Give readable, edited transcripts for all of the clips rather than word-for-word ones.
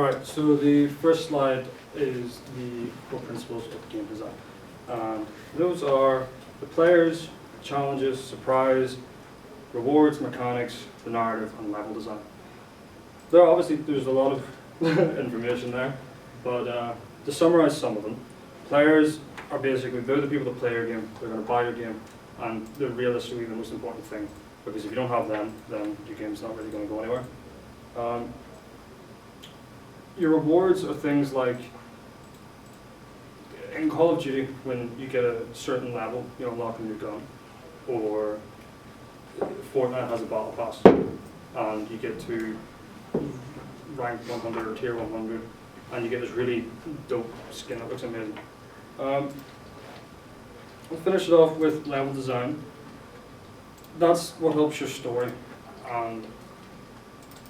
Alright, so the first slide is the core principles of game design. And those are the players, challenges, surprise, rewards, mechanics, the narrative, and level design. There's a lot of information there, but to summarize some of them, players are basically, they're the people that play your game, they're going to buy your game, and they're realistically the most important thing, because if you don't have them, then your game's not really going to go anywhere. Your rewards are things like, in Call of Duty, when you get a certain level, you unlock a new gun, or Fortnite has a battle pass, and you get to rank 100 or tier 100, and you get this really dope skin that looks amazing. We'll finish it off with level design. That's what helps your story, and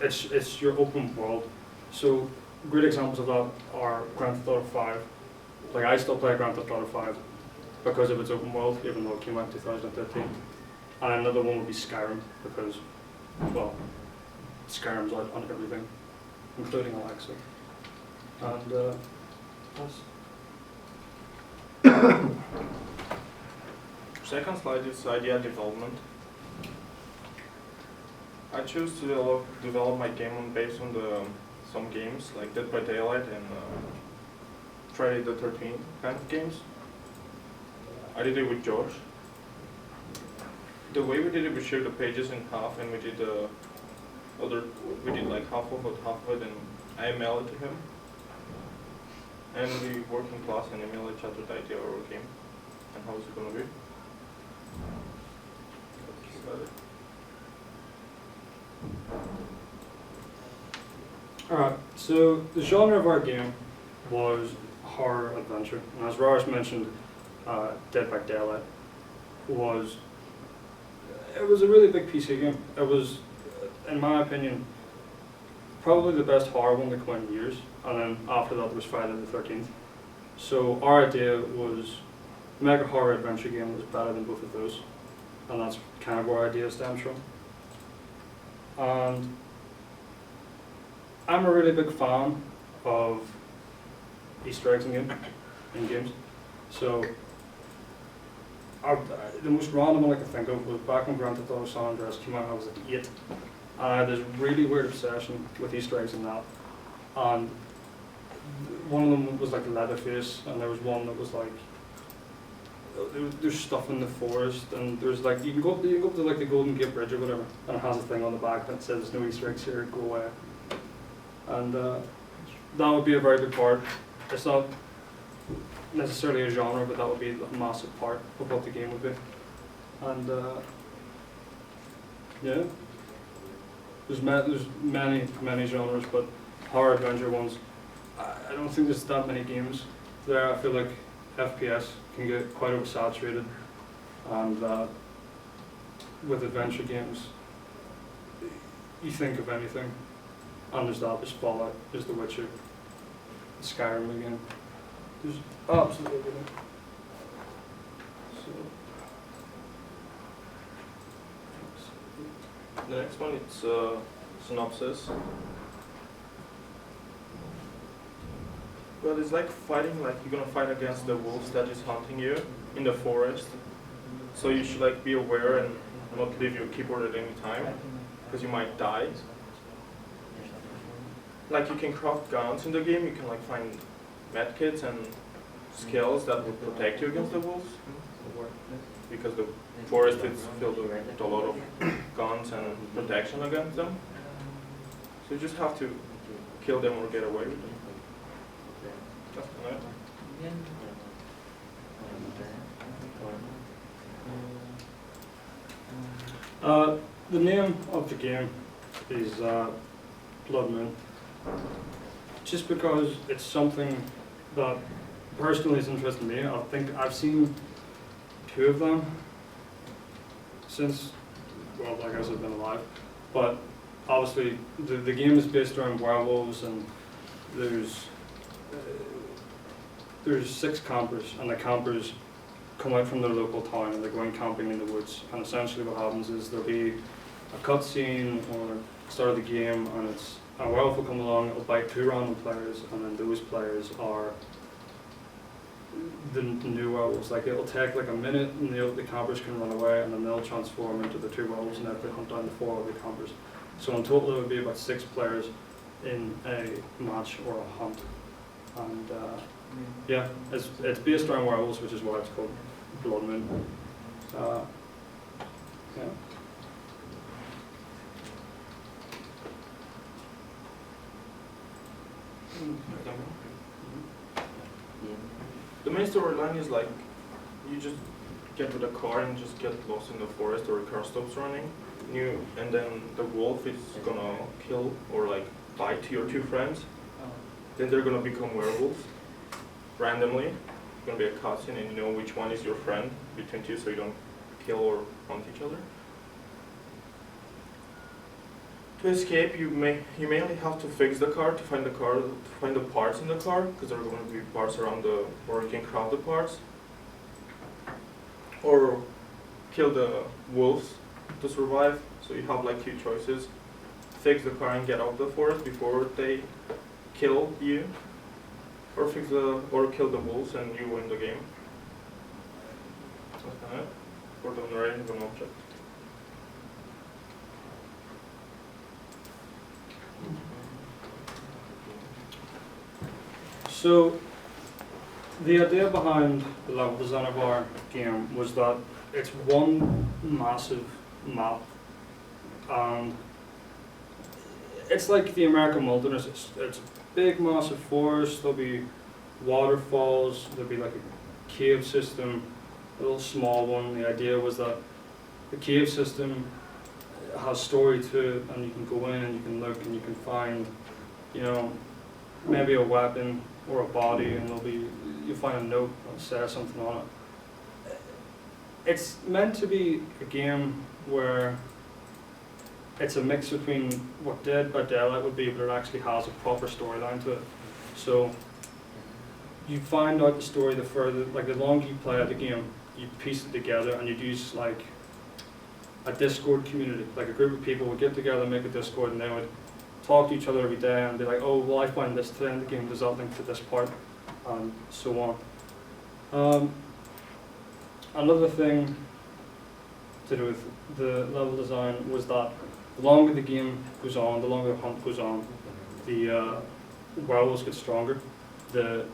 it's your open world. So great examples of that are Grand Theft Auto 5. Like, I still play Grand Theft Auto 5 because of its open world, even though it came out in 2013. And another one would be Skyrim, because, well, Skyrim's out on everything, including Alexa. And Second slide is idea development. I choose to develop my game based on some games like Dead by Daylight and Friday the 13th kind of games. I did it with Josh. The way we did it, we shared the pages in half, and we did like half of it, and I emailed it to him. And we work in class and email each other the idea of our game and how is it gonna be. Alright, so the genre of our game was horror adventure, and as Rars mentioned, Dead by Daylight was a really big PC game. It was, in my opinion, probably the best horror one that came out in years, and then after that there was Friday the 13th. So our idea was to make a horror adventure game that was better than both of those, and that's kind of where our idea stems from. And I'm a really big fan of Easter eggs in games. So the most random one I can think of was back when Grand Theft Auto San Andreas came out. I was like 8, and I had this really weird obsession with Easter eggs in that. And one of them was like Leatherface, and there was one that was like there's stuff in the forest, and there's like you can go up to like the Golden Gate Bridge or whatever, and it has a thing on the back that says no Easter eggs here, go away. And that would be a very big part. It's not necessarily a genre, but that would be a massive part of what the game would be. And yeah, there's many genres, but horror adventure ones, I don't think there's that many games there. I feel like FPS can get quite oversaturated, and with adventure games, you think of anything, and there's that, there's Fallout, there's The Witcher, Skyrim again. There's absolutely everything. The next one is synopsis. Well, it's like fighting, like you're gonna fight against the wolves that is hunting you in the forest. So you should like be aware and not leave your keyboard at any time, because you might die. Like you can craft guns in the game, you can like find medkits and skills that will protect you against the wolves, because the forest is filled with a lot of guns and protection against them. So you just have to kill them or get away with them. That's it. The name of the game is Blood Moon, just because it's something that personally is interesting to me. I think I've seen 2 of them since, well, I guess I've been alive, but obviously the game is based around werewolves, and there's 6 campers, and the campers come out from their local town and they're going camping in the woods, and essentially what happens is there'll be a cutscene or start of the game, and it's a werewolf will come along, it'll bite 2 random players, and then those players are the new werewolves. Like it'll take like a minute, and the campers can run away, and then they'll transform into the 2 werewolves, and then they hunt down the 4 other campers. So in total, it would be about 6 players in a match or a hunt. And yeah, it's based around werewolves, which is why it's called Blood Moon. Yeah. The main storyline is like you just get with a car and just get lost in the forest, or a car stops running, and then the wolf is gonna kill or like bite your 2 friends. Then they're gonna become werewolves randomly. It's gonna be a cutscene, and you know which one is your friend between 2, so you don't kill or hunt each other. To escape, you mainly have to fix the car, to find the parts in the car, because there are going to be parts around where you can craft the parts, or kill the wolves to survive. So you have like 2 choices: fix the car and get out of the forest before they kill you, or kill the wolves and you win the game. That's kind of it for the narrating of an object. So the idea behind the level design of our game was that it's one massive map, and it's like the American wilderness. It's a big massive forest, there'll be waterfalls, there'll be like a cave system, a little small one. The idea was that the cave system has story to it, and you can go in and you can look and you can find, you know, maybe a weapon or a body, and you'll find a note that says something on it. It's meant to be a game where it's a mix between what Dead by Daylight would be, but it actually has a proper storyline to it. So you find out the story the further, like the longer you play the game, you piece it together, and you'd use like a Discord community, like a group of people would get together and make a Discord, and they would talk to each other every day and be like, oh, well, I find this today in the game, does that link to this part, and so on. Another thing to do with the level design was that the longer the game goes on, the longer the hunt goes on, the werewolves get stronger, the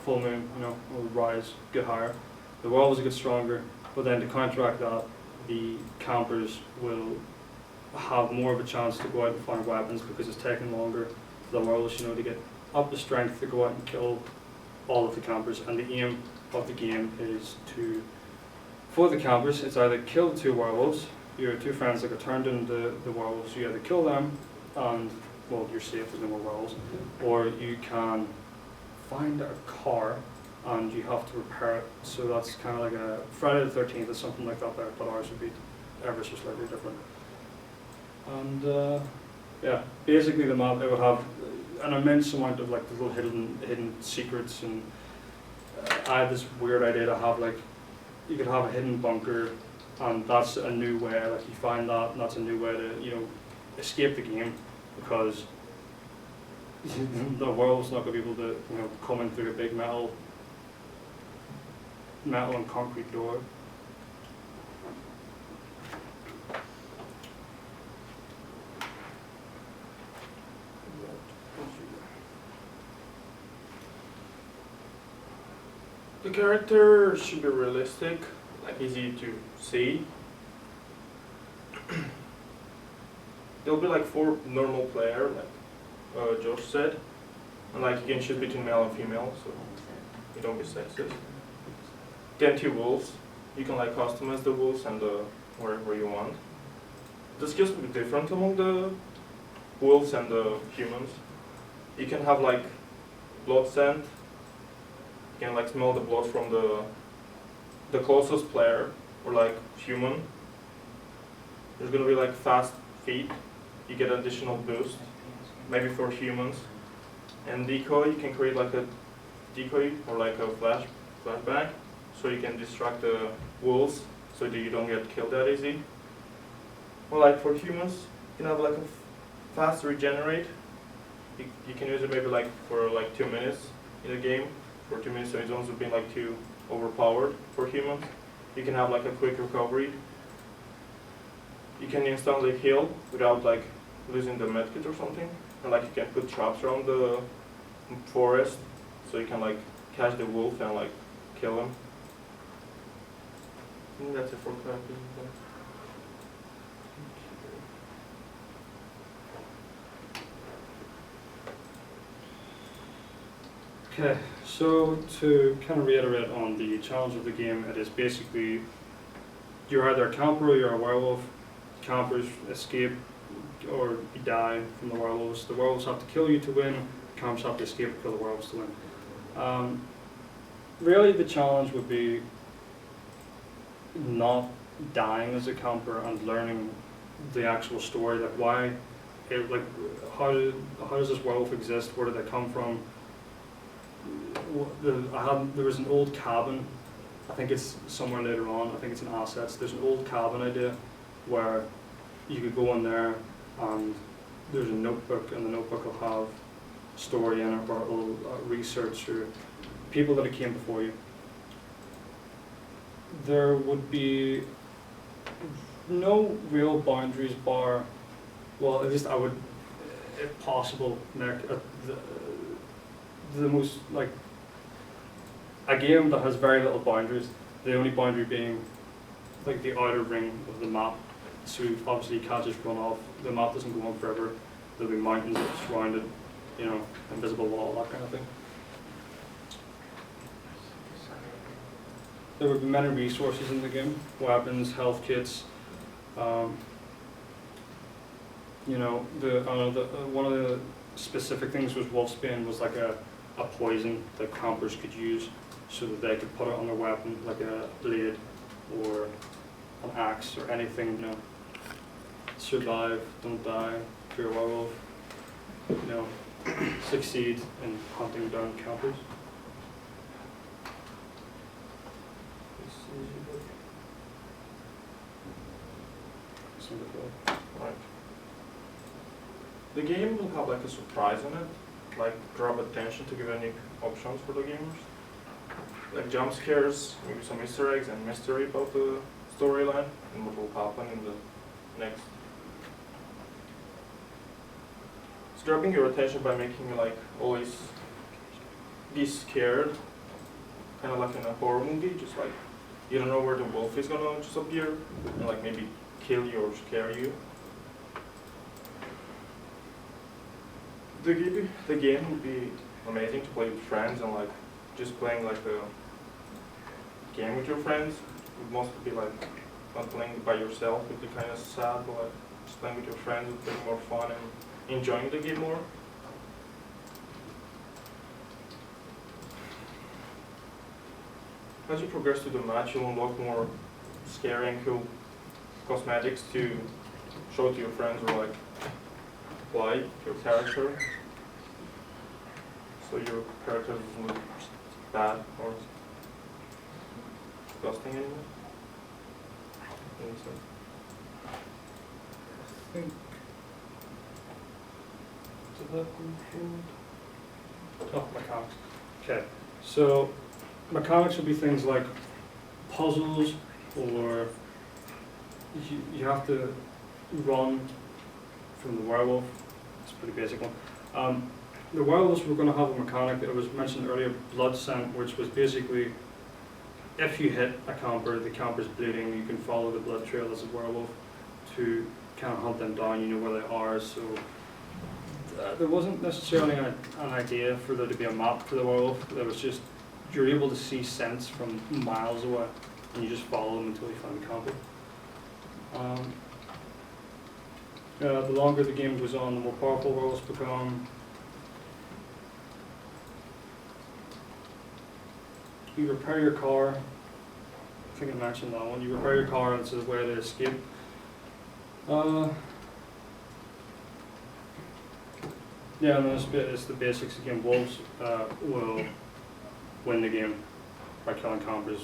full moon, you know, will rise, get higher. The werewolves get stronger, but then to counteract that, the campers will have more of a chance to go out and find weapons, because it's taking longer for the werewolves, you know, to get up the strength to go out and kill all of the campers. And the aim of the game is to, for the campers, it's either kill the 2 werewolves, your 2 friends that are turned into the werewolves, you either kill them and, well, you're safe, there's no more werewolves, or you can find a car and you have to repair it. So that's kind of like a Friday the 13th or something like that there, but ours would be ever so slightly different. And yeah, basically the map, it would have an immense amount of like little hidden secrets, and I had this weird idea to have like, you could have a hidden bunker, and that's a new way, like you find that, and that's a new way to, you know, escape the game, because the world's not going to be able to, you know, come in through a big metal and concrete door. The character should be realistic, like easy to see. There'll be like 4 normal players, like Josh said, and like you can choose between male and female, so you don't be sexist. Then 2 wolves. You can like customize the wolves and wherever you want. The skills will be different among the wolves and the humans. You can have like blood scent. You can like smell the blood from the closest player, or like human. There's gonna be like fast feet. You get an additional boost, maybe for humans. And decoy, you can create like a decoy or like a flashback, so you can distract the wolves so that you don't get killed that easy. Or like for humans, you can have like a fast regenerate. You can use it maybe like for like 2 minutes in the game. For 2 minutes, so it's also been like too overpowered for humans. You can have like a quick recovery. You can instantly heal without like losing the medkit or something. And like you can put traps around the forest, so you can like catch the wolf and like kill him. I think that's it for crafting. Okay, so to kind of reiterate on the challenge of the game, it is basically you're either a camper or you're a werewolf. Campers escape or you die from the werewolves. The werewolves have to kill you to win. Campers have to escape or kill the werewolves to win. Really, the challenge would be not dying as a camper and learning the actual story, like why, like how does this werewolf exist? Where did they come from? There was an old cabin. I think it's somewhere later on. I think it's in assets. There's an old cabin idea where you could go in there and there's a notebook, and the notebook will have story in it, or it'll research or people that came before you. There would be no real boundaries bar, well, at least I would, if possible, make the most, like, a game that has very little boundaries, the only boundary being like the outer ring of the map. So obviously you can't just run off, the map doesn't go on forever, there'll be mountains that surround it, you know, invisible wall, that kind of thing. There would be many resources in the game, weapons, health kits. You know, one of the specific things was wolfsbane was like a poison that campers could use so that they could put it on their weapon, like a blade or an axe or anything, you know. Survive, don't die, if you're a werewolf, you know, succeed in hunting down campers. Right. The game will have like a surprise in it, like grab attention to give any options for the gamers. Like jump scares, maybe some Easter eggs and mystery about the storyline and what will happen in the next. It's grabbing your attention by making you like always be scared, kind of like in a horror movie, just like you don't know where the wolf is gonna just appear and like maybe kill you or scare you. The game would be amazing to play with friends, and like just playing like a game with your friends would mostly be like not playing by yourself would be kind of sad, but like just playing with your friends would be more fun and enjoying the game more. As you progress through the match, you'll unlock more scary and cool cosmetics to show to your friends or like apply your character, so your character doesn't look bad or disgusting anymore. I think. Did that include? Oh, mechanics. Okay, so mechanics would be things like puzzles, or you have to run from the werewolf. It's a pretty basic one. The werewolves were going to have a mechanic that was mentioned earlier, blood scent, which was basically if you hit a camper, the camper's bleeding, you can follow the blood trail as a werewolf to kind of hunt them down, you know where they are. So there wasn't necessarily an idea for there to be a map to the werewolf. There was just, you're able to see scents from miles away and you just follow them until you find the camper. The longer the game goes on, the more powerful werewolves become. You repair your car. I think I mentioned that one. You repair your car and it's a way to escape. Yeah, and then it's the basics again. Wolves will win the game by killing campers.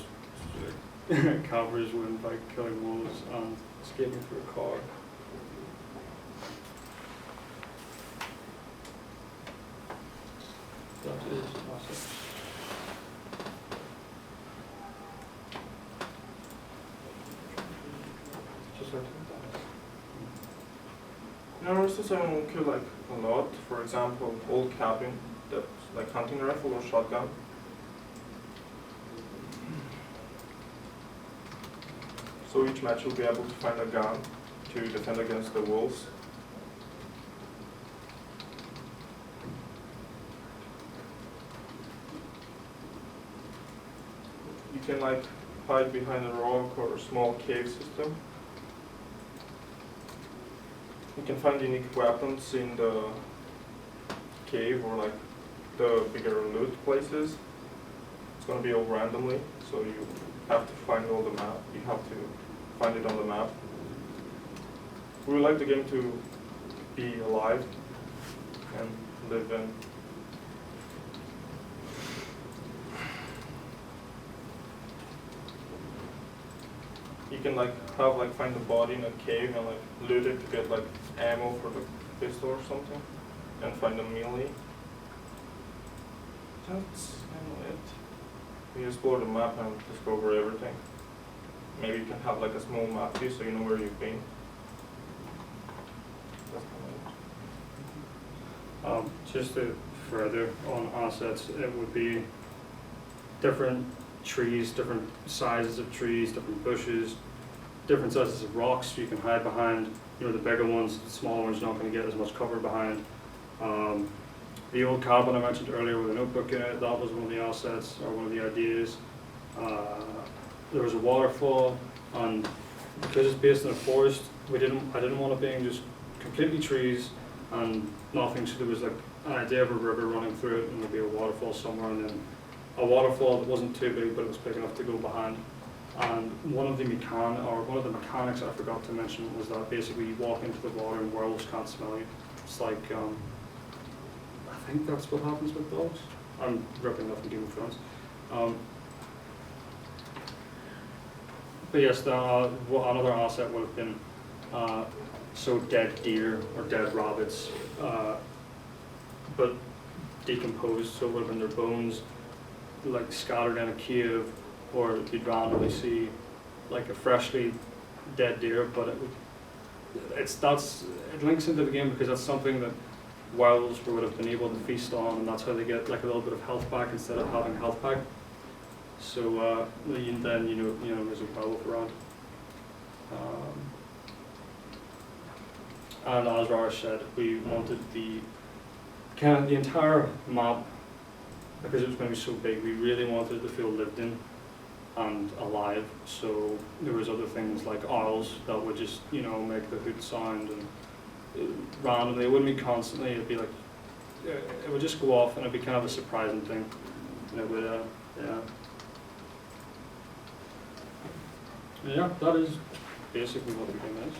Campers win by killing wolves and escaping through a car. That is assets. Just like there are also some kill like a lot. For example, old cabin that's like hunting rifle or shotgun. So each match you'll be able to find a gun to defend against the wolves. You can like hide behind a rock or a small cave system. You can find unique weapons in the cave or like the bigger loot places. It's gonna be all randomly, so you have to find all the map. You have to find it on the map. We would like the game to be alive and live in. You can like find the body in a cave and like loot it to get like ammo for the pistol or something, and find a melee. That's kind of it. You explore the map and discover everything. Maybe you can have like a small map view so you know where you've been. That's kind of it. Just to further on assets, it would be different trees, different sizes of trees, different bushes, different sizes of rocks you can hide behind. You know, the bigger ones, the smaller ones, you're not going to get as much cover behind. The old cabin I mentioned earlier with a notebook in it, that was one of the assets, or one of the ideas. There was a waterfall, and because it's based in a forest, I didn't want it being just completely trees and nothing, so there was like an idea of a river running through it, and there'd be a waterfall somewhere, and then a waterfall that wasn't too big, but it was big enough to go behind. And one of the mechanics I forgot to mention was that basically you walk into the water and werewolves can't smell you. It's like, I think that's what happens with dogs. I'm ripping off from Game of Thrones. But yes, another asset would have been so dead deer or dead rabbits, but decomposed, so it would have been their bones like scattered in a cave, or you'd randomly see like a freshly dead deer, but it links into the game because that's something that werewolves would have been able to feast on, and that's how they get like a little bit of health back instead of having health back. So then you know there's a werewolf around. And as Rara said, we wanted the entire map, because it was going to be so big, we really wanted it to feel lived in and alive. So there was other things like owls that would just, make the hoot sound, and randomly, it wouldn't be constantly, it'd be like, it would just go off, and it'd be kind of a surprising thing. And it would, yeah, that is basically what the game is.